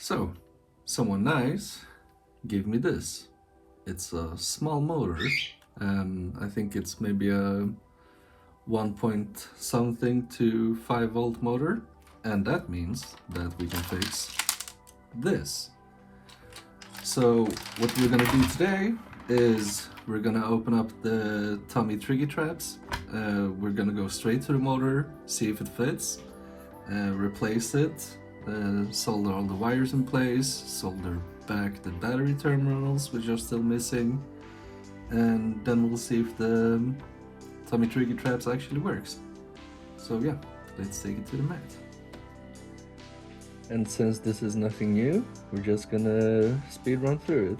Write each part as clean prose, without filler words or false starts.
So, someone nice gave me this. It's a small motor. I think it's maybe a 1 point something to 5 volt motor. And that means that we can fix this. So what we're gonna do today is we're gonna open up the Tomy Tricky Traps. We're gonna go straight to the motor, see if it fits, replace it, solder all the wires in place, solder back the battery terminals which are still missing, and then we'll see if the Tomy Tricky Traps actually works. So yeah, let's take it to the mat. And since this is nothing new, we're just gonna speed run through it.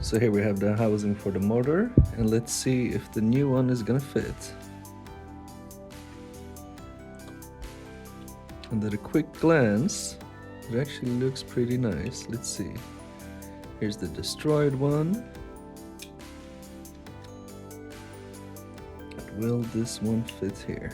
So here we have the housing for the motor, and let's see if the new one is gonna fit. And at a quick glance, it actually looks pretty nice. Let's see. Here's the destroyed one. Will this one fit here?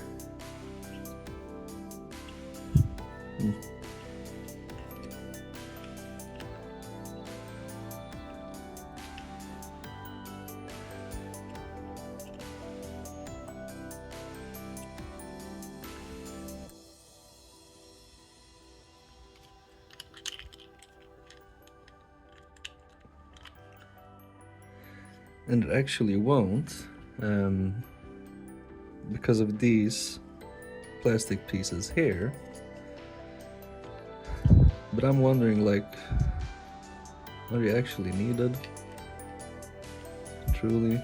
And it actually won't, because of these plastic pieces here. But I'm wondering, like, are they actually needed? Truly?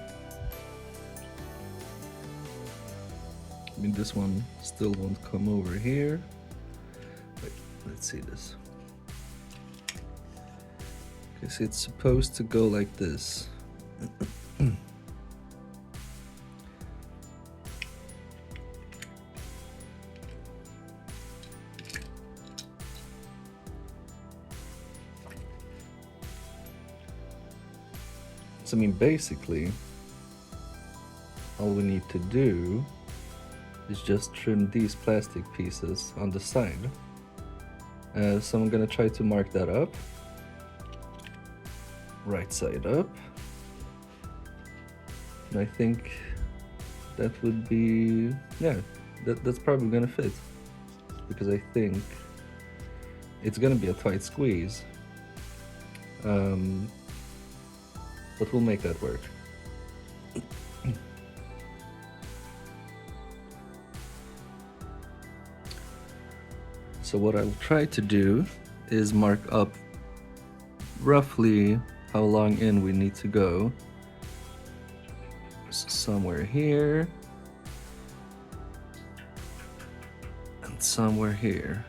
I mean, this one still won't come over here. Wait, let's see this. Okay, so it's supposed to go like this. So I mean, basically, all we need to do is just trim these plastic pieces on the side. So I'm gonna try to mark that up. Right side up. And I think that would be, yeah, that's probably gonna fit. Because I think it's gonna be a tight squeeze. But we'll make that work. So what I'll try to do is mark up roughly how long in we need to go. So somewhere here. And somewhere here.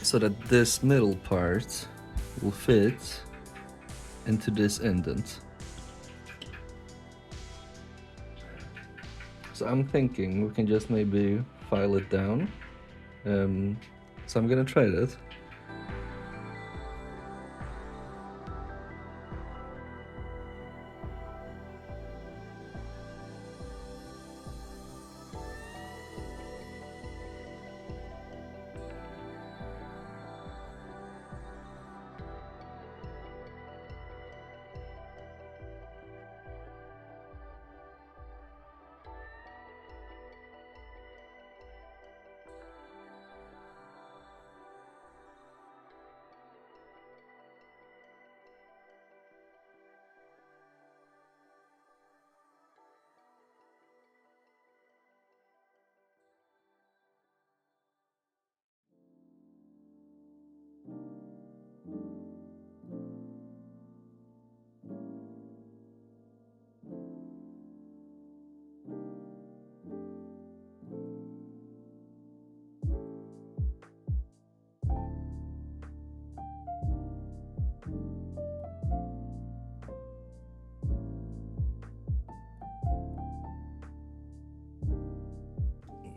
So that this middle part will fit into this indent. So I'm thinking we can just maybe file it down. So I'm gonna try that.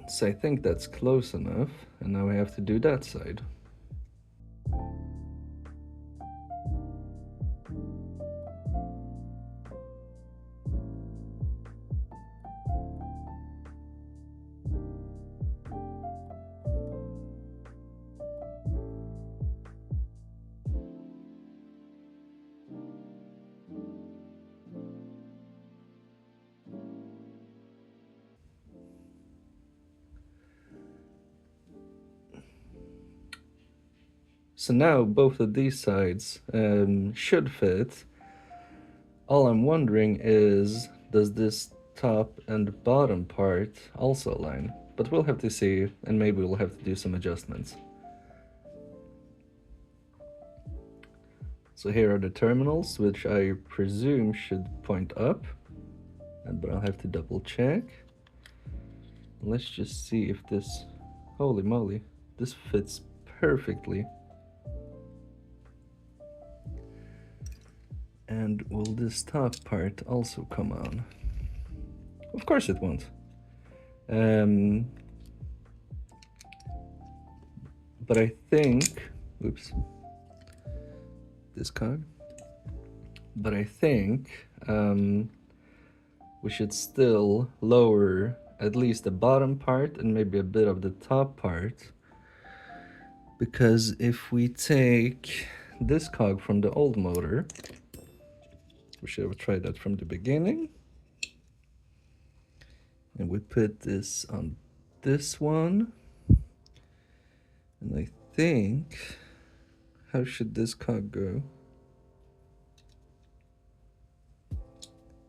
So I think that's close enough, and now we have to do that side. So now both of these sides should fit. All I'm wondering is, does this top and bottom part also align? But we'll have to see, and maybe we'll have to do some adjustments. So here are the terminals, which I presume should point up, but I'll have to double check. Let's just see if this, holy moly, this fits perfectly. And will this top part also come on? Of course it won't. But I think, oops, this cog. But I think we should still lower at least the bottom part and maybe a bit of the top part. Because if we take this cog from the old motor, we should have tried that from the beginning. And we put this on this one. And I think, how should this cog go?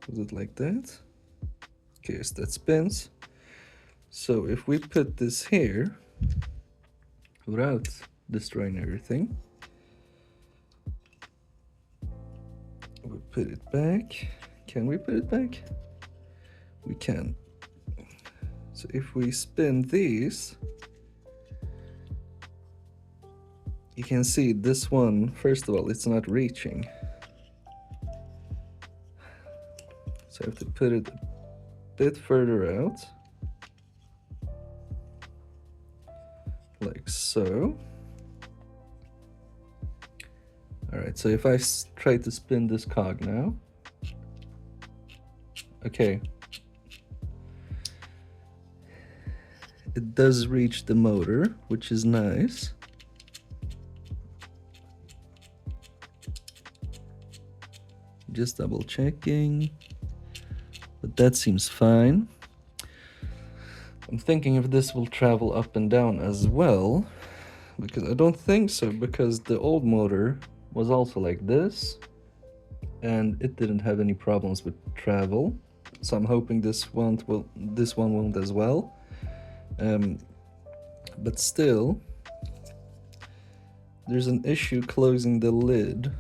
Was it like that? Okay, so that spins. So if we put this here, without destroying everything, we put it back. Can we put it back? We can. So if we spin these, you can see this one, first of all, it's not reaching. So I have to put it a bit further out. Like so. Alright, so if I try to spin this cog now. Okay. It does reach the motor, which is nice. Just double checking. But that seems fine. I'm thinking if this will travel up and down as well, because I don't think so, because the old motor was also like this, and it didn't have any problems with travel. So I'm hoping this one won't as well. But still, there's an issue closing the lid,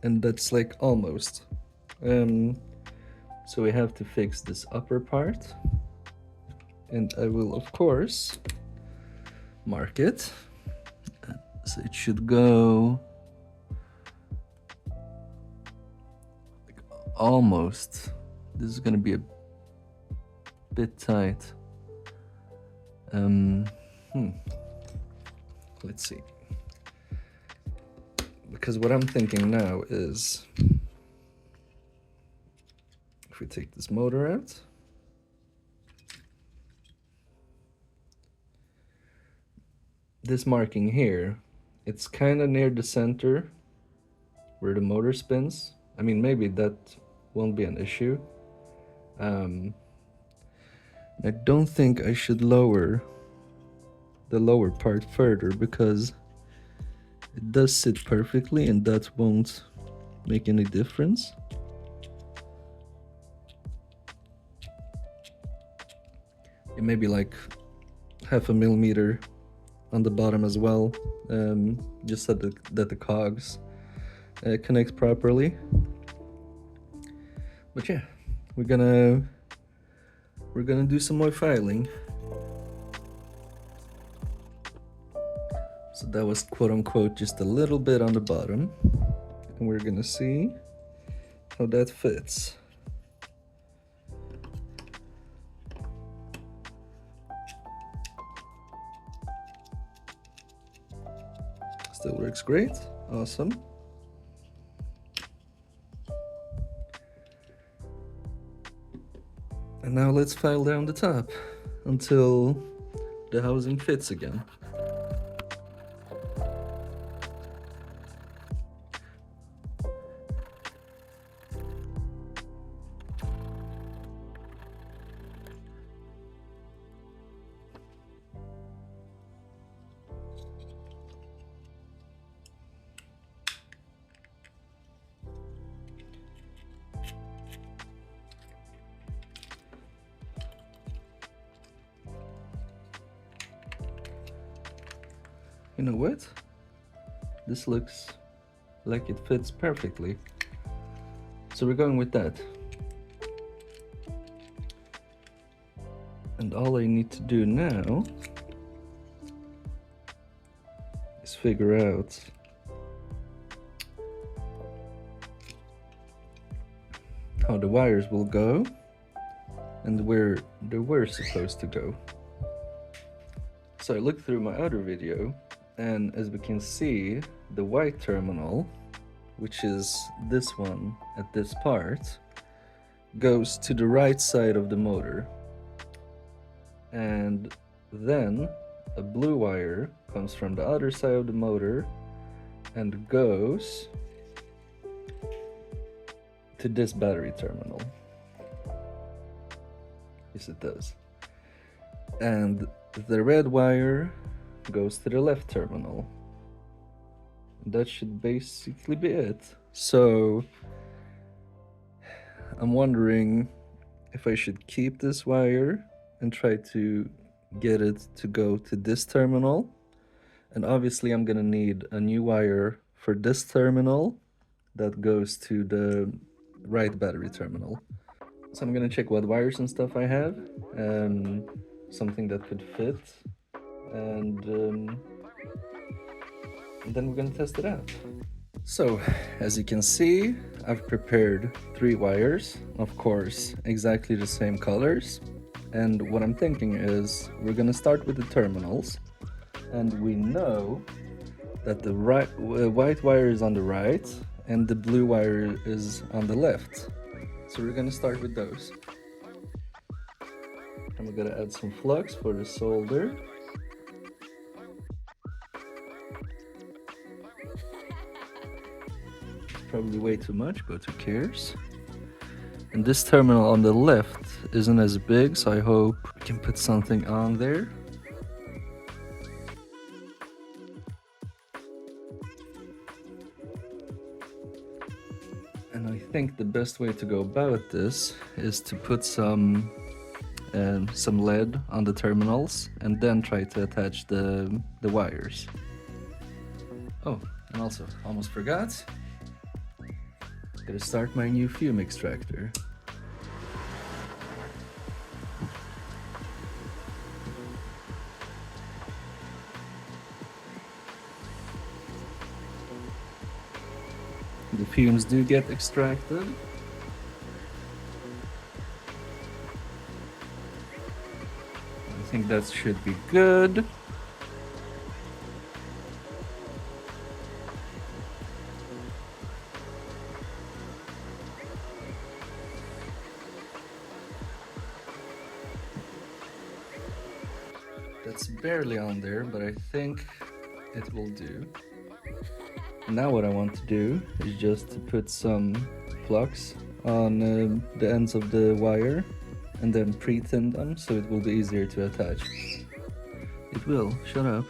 and that's like almost. So we have to fix this upper part, and I will of course mark it. So it should go like almost. This is gonna be a bit tight. Let's see. Because what I'm thinking now is, if we take this motor out, this marking here, it's kind of near the center where the motor spins. I mean, maybe that won't be an issue. I don't think I should lower the lower part further, because it does sit perfectly and that won't make any difference. It may be like 0.5 millimeter on the bottom as well, just so that the cogs connect properly. But yeah, we're gonna do some more filing. So that was quote unquote just a little bit on the bottom, and we're gonna see how that fits. looks great. Awesome. And now let's file down the top until the housing fits again. You know what? This looks like it fits perfectly. So we're going with that. And all I need to do now is figure out how the wires will go and where they were supposed to go. So I looked through my other video, and as we can see, the white terminal, which is this one at this part, goes to the right side of the motor. And then a blue wire comes from the other side of the motor and goes to this battery terminal. Yes, it does. And the red wire goes to the left terminal. That should basically be it. So I'm wondering if I should keep this wire and try to get it to go to this terminal. And obviously I'm gonna need a new wire for this terminal that goes to the right battery terminal. So I'm gonna check what wires and stuff I have, something that could fit, and then we're gonna test it out. So as you can see, I've prepared 3 wires, of course exactly the same colors. And what I'm thinking is we're gonna start with the terminals, and we know that the white wire is on the right and the blue wire is on the left. So we're gonna start with those. And we're gonna add some flux for the solder. Probably way too much, but who cares? And this terminal on the left isn't as big, so I hope we can put something on there. And I think the best way to go about this is to put some lead on the terminals and then try to attach the wires. Oh, and also, almost forgot. Gotta start my new fume extractor. The fumes do get extracted. I think that should be good. That's barely on there, but I think it will do. Now what I want to do is just to put some flux on the ends of the wire and then pre-tin them so it will be easier to attach. It will, shut up.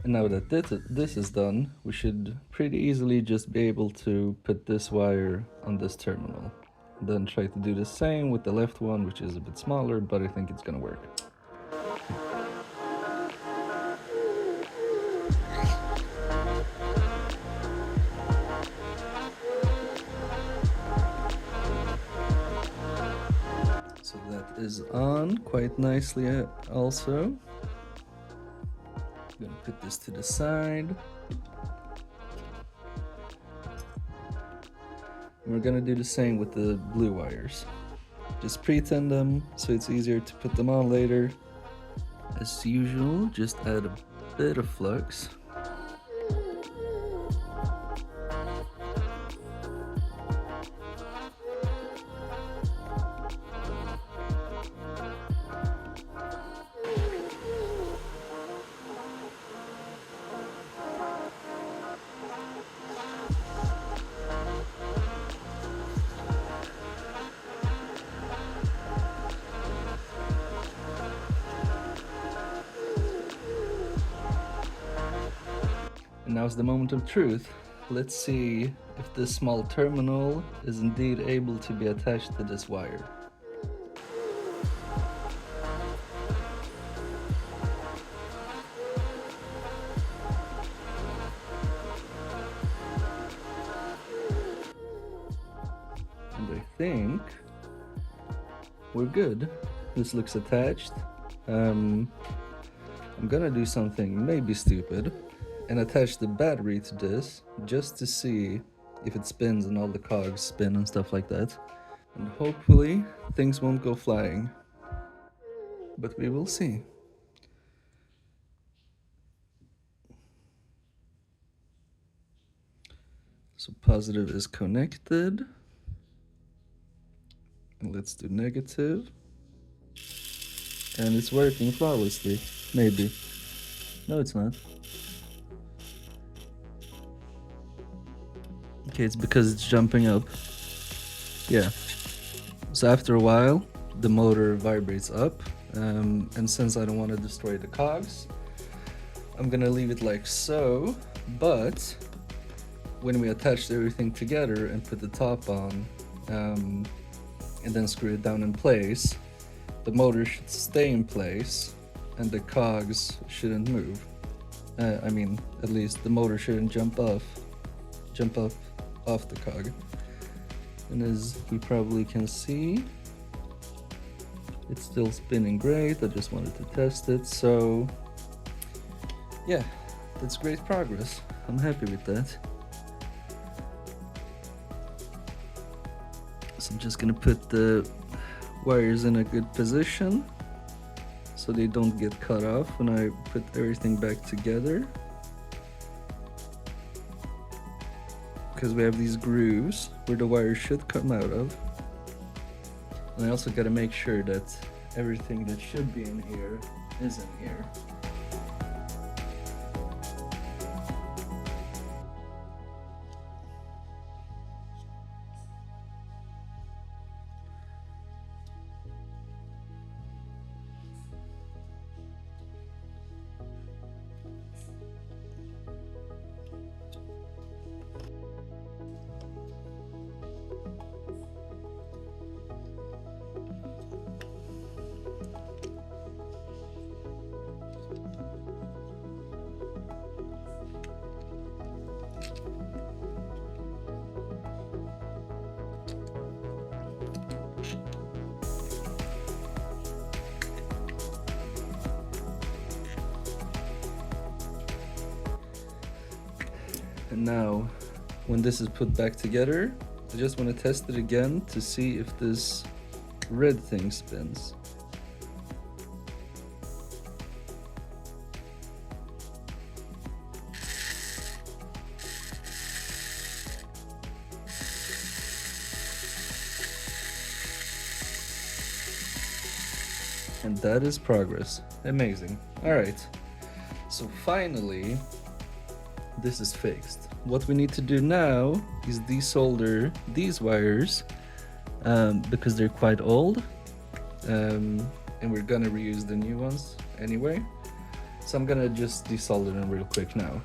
And now that this is done, we should pretty easily just be able to put this wire on this terminal. Then try to do the same with the left one, which is a bit smaller, but I think it's gonna work. is on quite nicely also. I'm gonna put this to the side. And we're gonna do the same with the blue wires. Just pre-tin them so it's easier to put them on later. As usual, just add a bit of flux. And now's the moment of truth. Let's see if this small terminal is indeed able to be attached to this wire. And I think we're good. This looks attached. I'm gonna do something maybe stupid and attach the battery to this just to see if it spins and all the cogs spin and stuff like that. And hopefully things won't go flying, but we will see. So positive is connected. And let's do negative. And it's working flawlessly, maybe. No, it's not. Okay, it's because it's jumping up. Yeah. So after a while, the motor vibrates up. And since I don't want to destroy the cogs, I'm gonna leave it like so. But when we attach everything together and put the top on, and then screw it down in place, the motor should stay in place and the cogs shouldn't move. I mean, at least the motor shouldn't jump up off the cog. And as we probably can see, it's still spinning great. I just wanted to test it. So yeah, that's great progress. I'm happy with that. So I'm just gonna put the wires in a good position so they don't get cut off when I put everything back together. Because we have these grooves where the wires should come out of. And I also gotta make sure that everything that should be in here is in here. And now, when this is put back together, I just want to test it again to see if this red thing spins. And that is progress. Amazing. All right. So finally, this is fixed. What we need to do now is desolder these wires because they're quite old, and we're gonna reuse the new ones anyway. So I'm gonna just desolder them real quick now.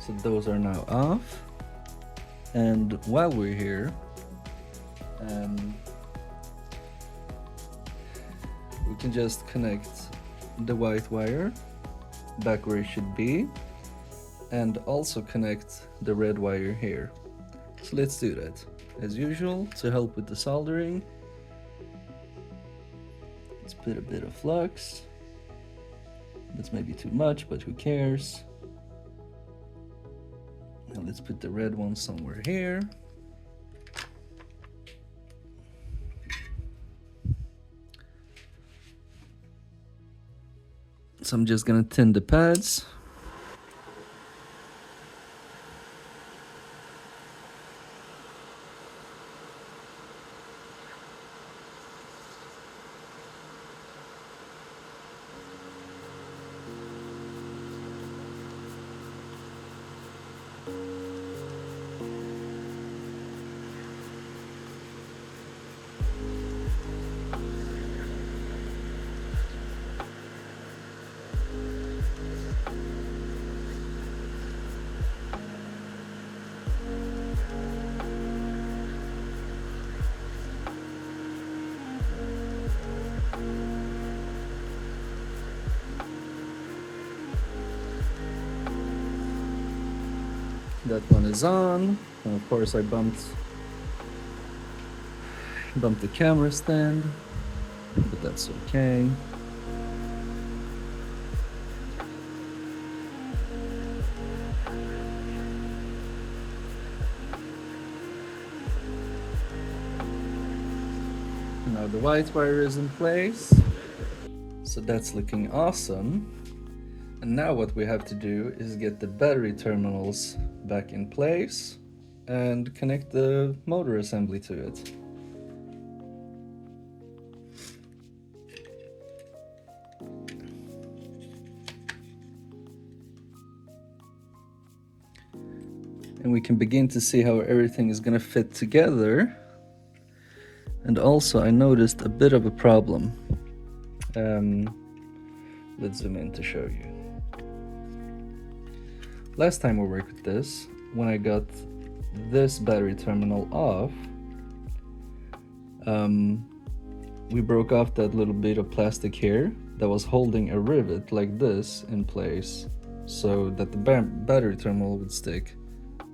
So those are now off. And while we're here, we can just connect the white wire back where it should be, and also connect the red wire here. So let's do that. As usual, to help with the soldering, let's put a bit of flux. That's maybe too much, but who cares? Now let's put the red one somewhere here. So I'm just gonna tin the pads. That one is on, and of course I bumped the camera stand, but that's okay. Now the white wire is in place, so that's looking awesome. And now what we have to do is get the battery terminals back in place and connect the motor assembly to it. And we can begin to see how everything is going to fit together. And also I noticed a bit of a problem. Let's zoom in to show you. Last time we worked with this, when I got this battery terminal off, we broke off that little bit of plastic here that was holding a rivet like this in place so that the battery terminal would stick.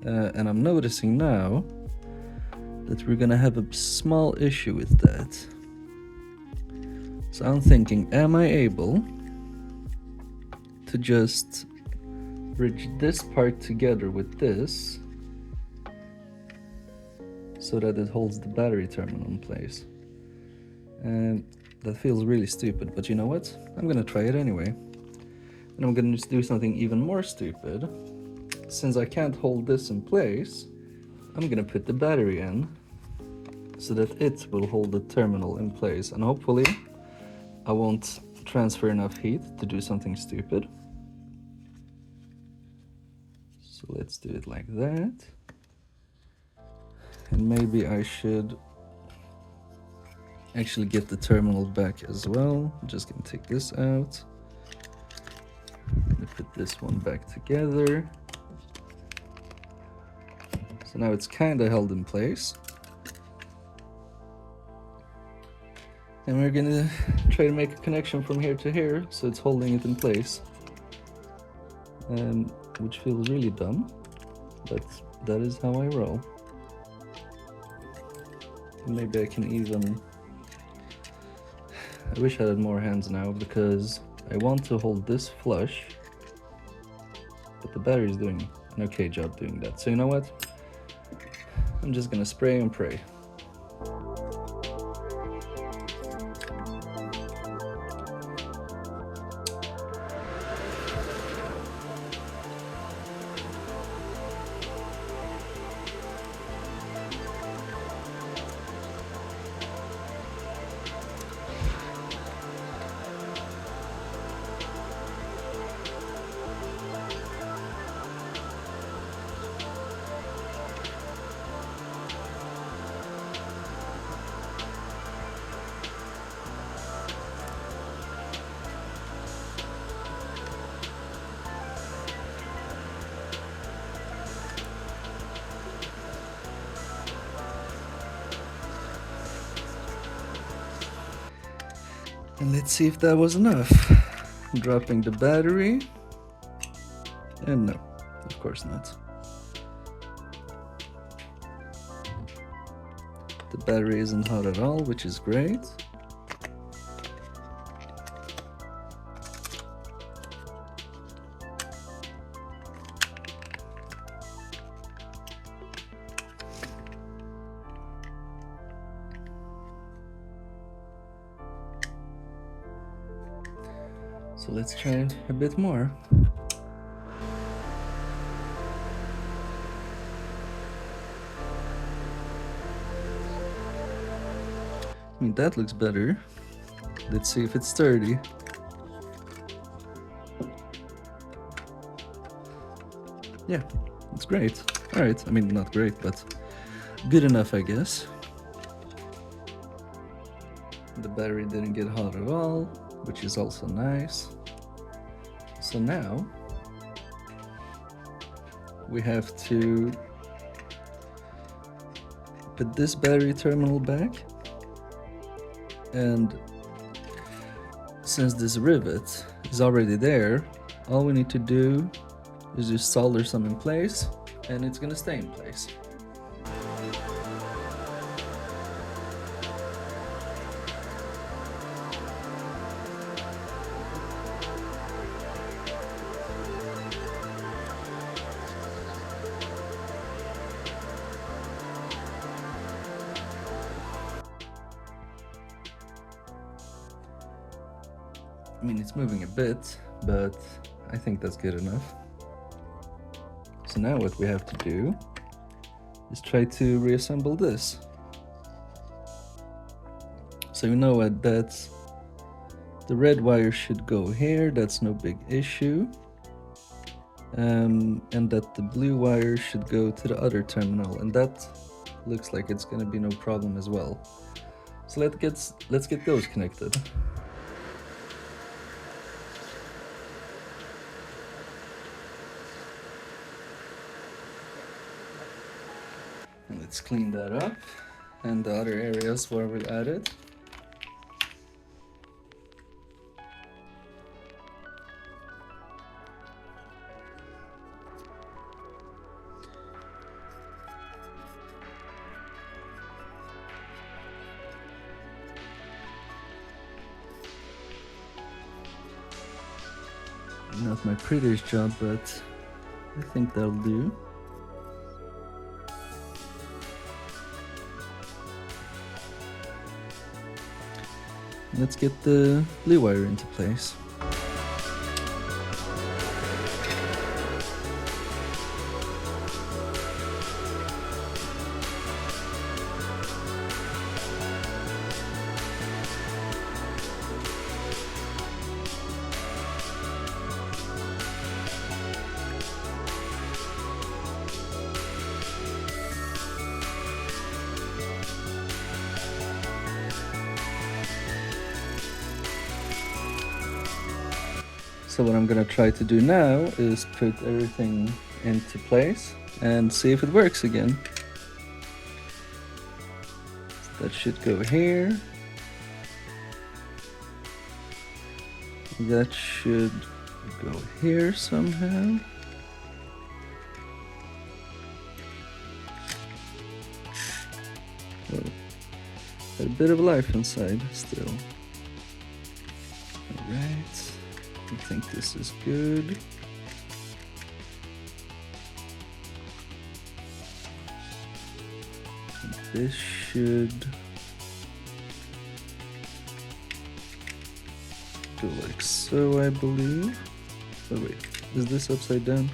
And I'm noticing now that we're gonna have a small issue with that. So I'm thinking, am I able to just bridge this part together with this so that it holds the battery terminal in place? And that feels really stupid, but you know what? I'm gonna try it anyway. And I'm gonna just do something even more stupid. Since I can't hold this in place, I'm gonna put the battery in so that it will hold the terminal in place, and hopefully I won't transfer enough heat to do something stupid. So let's do it like that. And maybe I should actually get the terminal back as well. I'm just gonna take this out. Gonna put this one back together. So now it's kind of held in place. And we're gonna try to make a connection from here to here so it's holding it in place. Which feels really dumb, but that is how I roll. And maybe I can even... I wish I had more hands now because I want to hold this flush, but the battery is doing an okay job doing that. So you know what? I'm just gonna spray and pray. And let's see if that was enough. Dropping the battery. And no, of course not. The battery isn't hot at all, which is great. So let's try a bit more. I mean, that looks better. Let's see if it's sturdy. Yeah, it's great. Alright, I mean, not great, but good enough, I guess. The battery didn't get hot at all, which is also nice. So now we have to put this battery terminal back, and since this rivet is already there, all we need to do is just solder some in place, and it's gonna stay in place. I mean, it's moving a bit, but I think that's good enough. So now what we have to do is try to reassemble this. So you know what, that's the red wire should go here, that's no big issue. And that the blue wire should go to the other terminal, and that looks like it's gonna be no problem as well. So let's get those connected. And let's clean that up, and the other areas where we'll add it. Not my prettiest job, but I think that'll do. Let's get the blue wire into place. So what I'm gonna try to do now is put everything into place and see if it works again. That should go here. That should go here somehow. Oh, got a bit of life inside still. Alright. I think this is good. And this should go like so, I believe. Oh wait, is this upside down?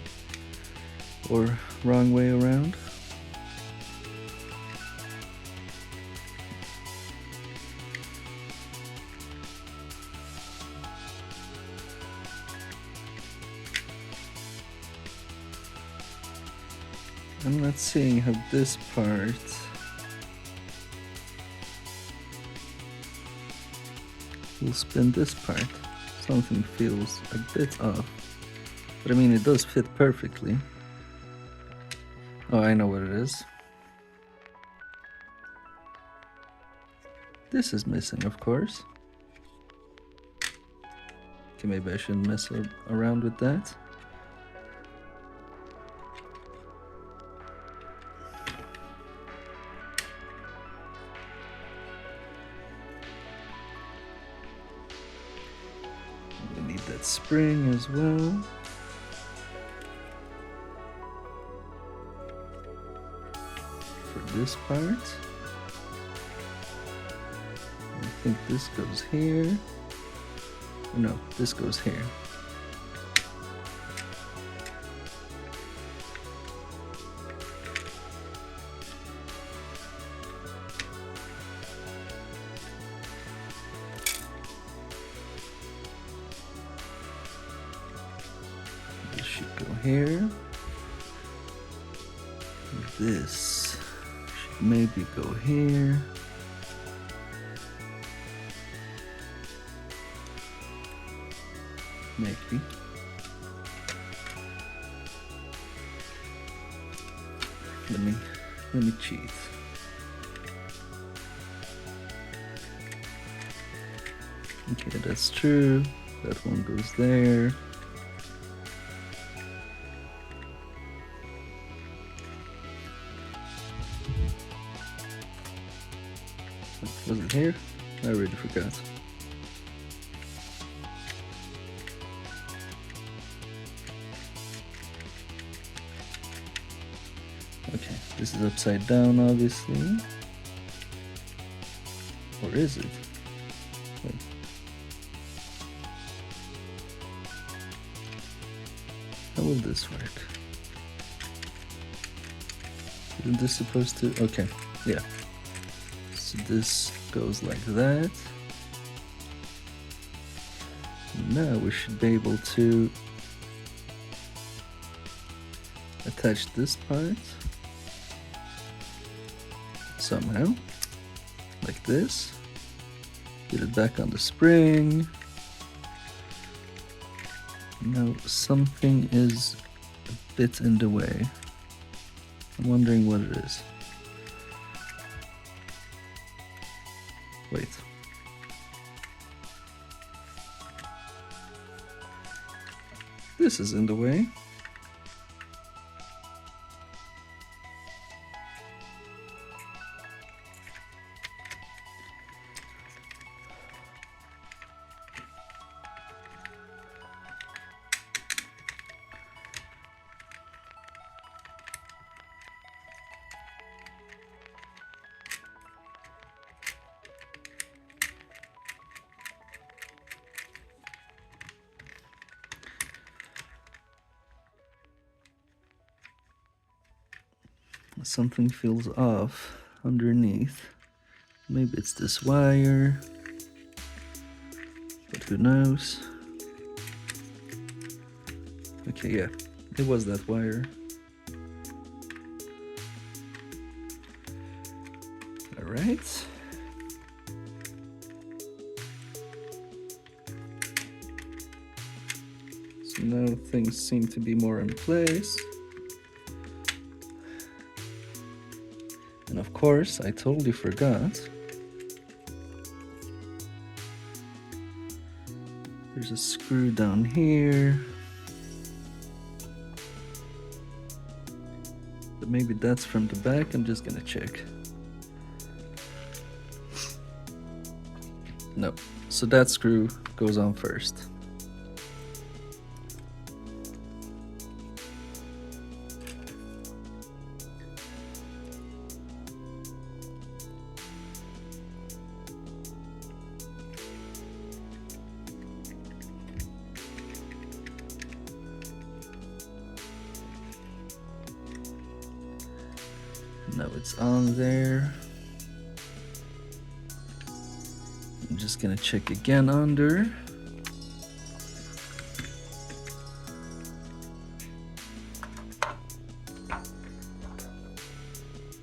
Or wrong way around? I'm not seeing how this part will spin this part. Something feels a bit off. But I mean, it does fit perfectly. Oh, I know what it is. This is missing, of course. Okay, maybe I shouldn't mess around with that. that spring as well. For this part. I think this goes here. No, this goes here. This should go here. This should maybe go here. Maybe. Let me cheat. Okay, that's true. That one goes there. Was it here? I already forgot. Okay, this is upside down, obviously. Or is it? Wait. How will this work? Isn't this supposed to? Okay, yeah. So this goes like that. Now we should be able to attach this part somehow, like this. Get it back on the spring. Now something is a bit in the way. I'm wondering what it is. Wait. This is in the way. Something feels off underneath. Maybe it's this wire, but who knows? Okay, yeah, it was that wire. All right. So now things seem to be more in place. And of course, I totally forgot. There's a screw down here. But maybe that's from the back. I'm just gonna check. No. So that screw goes on first. Now it's on there. I'm just gonna check again under.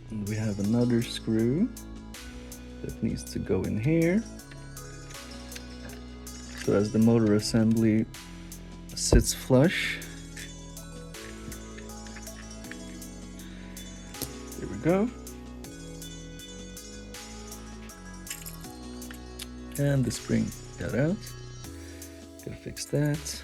And we have another screw that needs to go in here. So as the motor assembly sits flush, there we go. And the spring got out. Gotta fix that.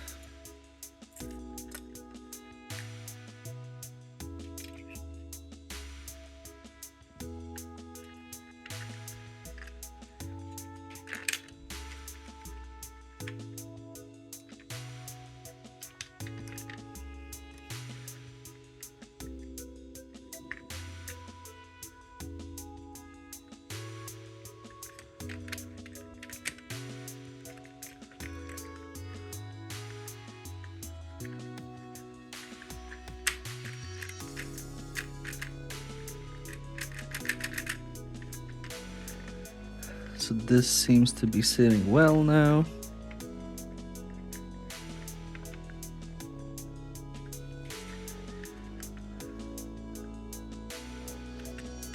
So this seems to be sitting well now.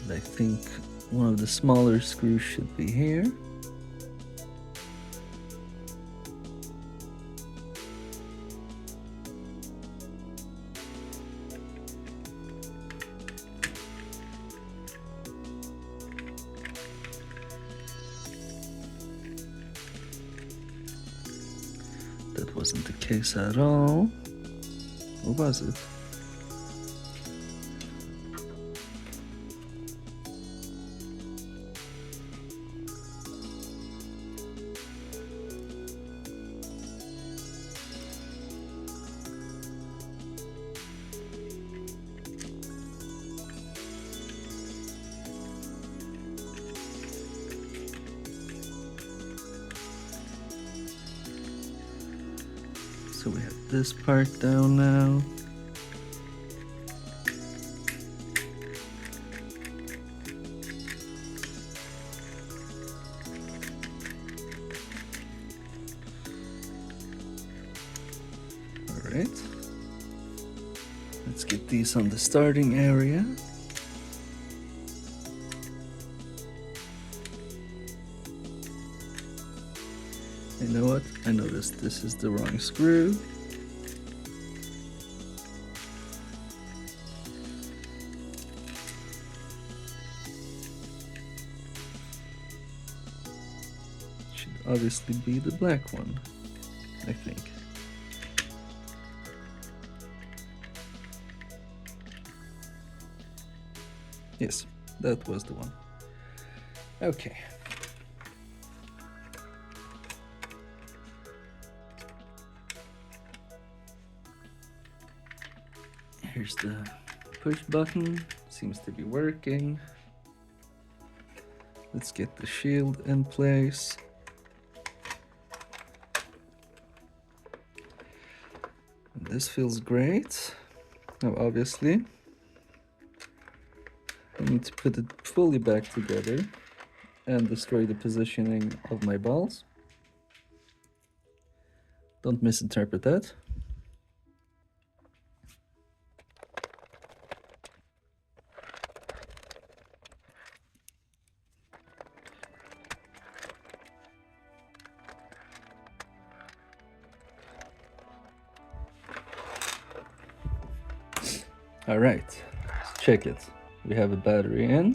I think one of the smaller screws should be here. That wasn't the case at all. Or was it? So we have this part down now. All right. Let's get these on the starting area. You know what? I noticed this is the wrong screw. Should obviously be the black one, I think. Yes, that was the one. Okay. Here's the push button, seems to be working. Let's get the shield in place. And this feels great. Now obviously, I need to put it fully back together and destroy the positioning of my balls. Don't misinterpret that. All right, let's check it. We have a battery in.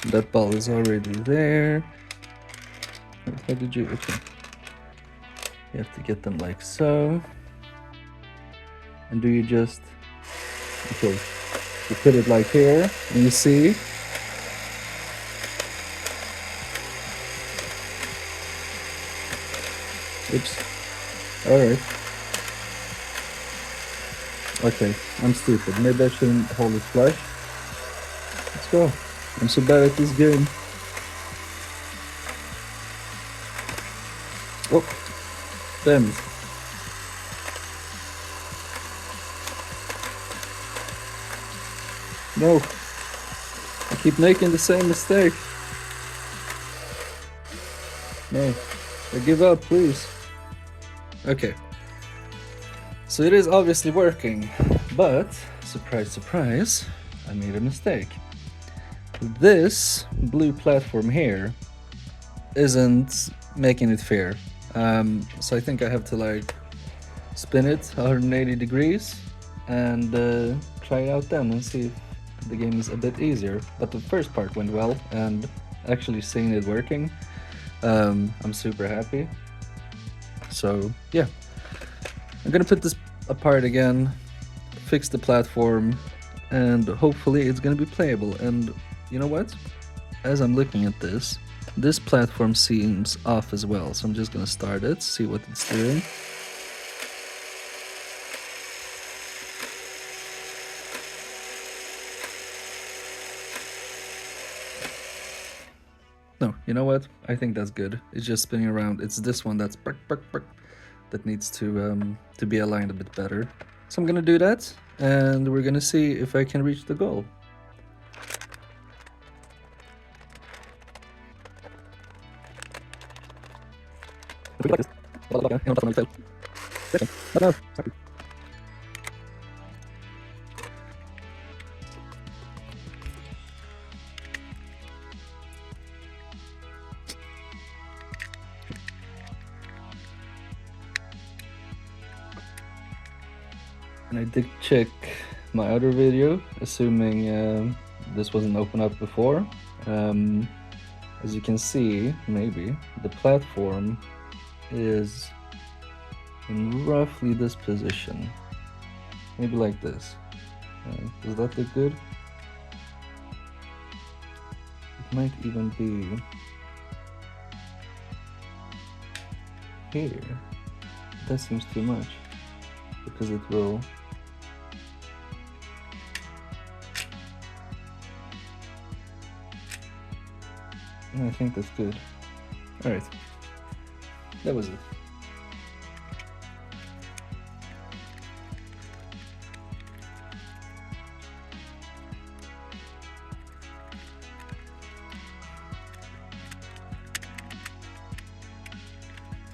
That ball is already there. How did you, okay. You have to get them like so. And do you just, okay, you put it like here, and you see, oops. Alright. Okay, I'm stupid. Maybe I shouldn't hold it flush. Let's go. I'm so bad at this game. Oh, damn it. No. I keep making the same mistake. No. I give up, please. Okay, so it is obviously working, but surprise, surprise, I made a mistake. This blue platform here isn't making it fair. So I think I have to like spin it 180 degrees and try it out then and see if the game is a bit easier. But the first part went well, and actually seeing it working, I'm super happy. So yeah, I'm gonna put this apart again, fix the platform, and hopefully it's gonna be playable. And you know what? As I'm looking at this platform seems off as well. So I'm just gonna start it, see what it's doing. No, you know what? I think that's good. It's just spinning around. It's this one that's that needs to be aligned a bit better. So I'm gonna do that, and we're gonna see if I can reach the goal. And I did check my other video, assuming this wasn't open up before. As you can see, maybe, the platform is in roughly this position. Maybe like this. Does that look good? It might even be here. That seems too much, because it will... I think that's good. Alright, that was it.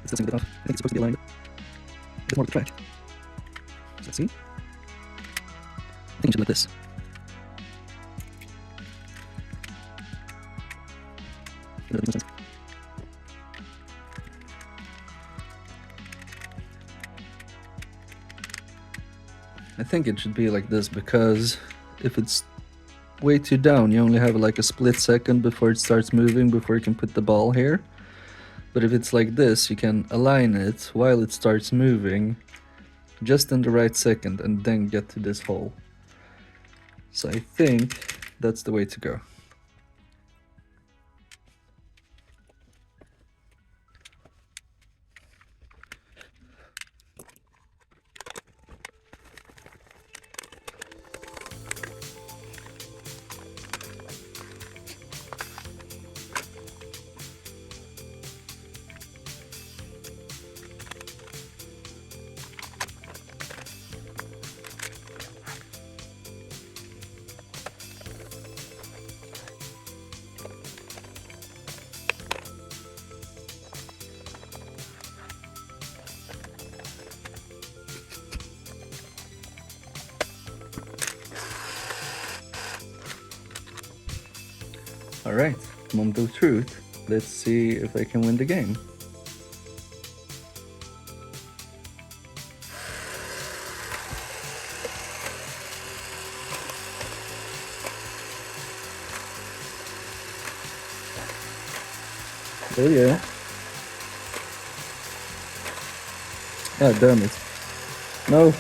It still seems a bit off. I think it's supposed to be aligned a bit more with the track. So let's see. I think it should be like this. It doesn't make sense. I think it should be like this, because if it's way too down, you only have like a split second before it starts moving, before you can put the ball here. But if it's like this, you can align it while it starts moving, just in the right second, and then get to this hole. So I think that's the way to go. Alright, moment of truth. Let's see if I can win the game. Oh yeah. Ah, damn it. No.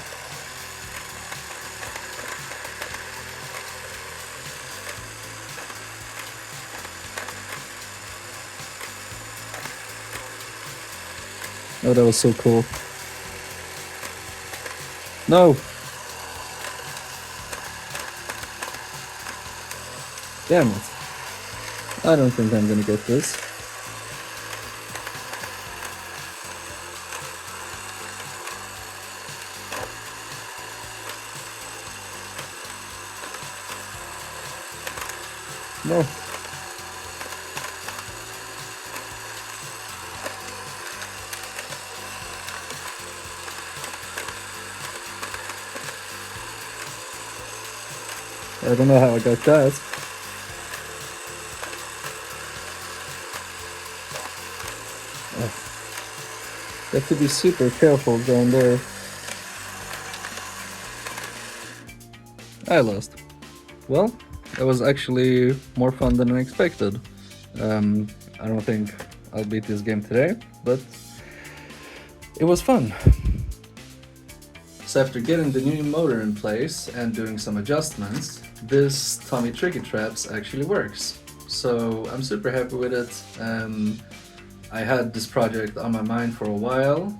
Oh, that was so cool. No! Damn it. I don't think I'm gonna get this. No. I don't know how I got that. You have to be super careful down there. I lost. Well, that was actually more fun than I expected. I don't think I'll beat this game today, but it was fun. So after getting the new motor in place and doing some adjustments, this Tomy Tricky Traps actually works. So I'm super happy with it. I had this project on my mind for a while,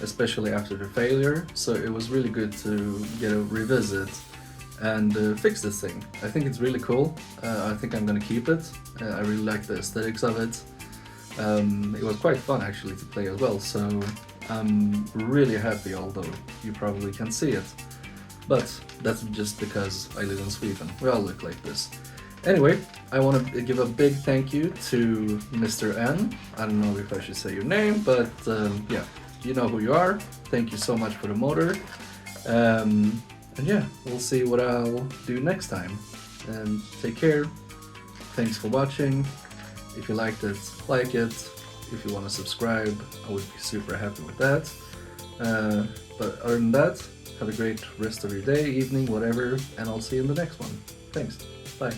especially after the failure, so it was really good to get a revisit and fix this thing. I think it's really cool. I think I'm gonna keep it. I really like the aesthetics of it. It was quite fun actually to play as well, so I'm really happy, although you probably can't see it. But that's just because I live in Sweden. We all look like this. Anyway, I want to give a big thank you to Mr. N. I don't know if I should say your name, but yeah, you know who you are. Thank you so much for the motor. And yeah, we'll see what I'll do next time. And take care. Thanks for watching. If you liked it, like it. If you want to subscribe, I would be super happy with that. But other than that, have a great rest of your day, evening, whatever, and I'll see you in the next one. Thanks. Bye.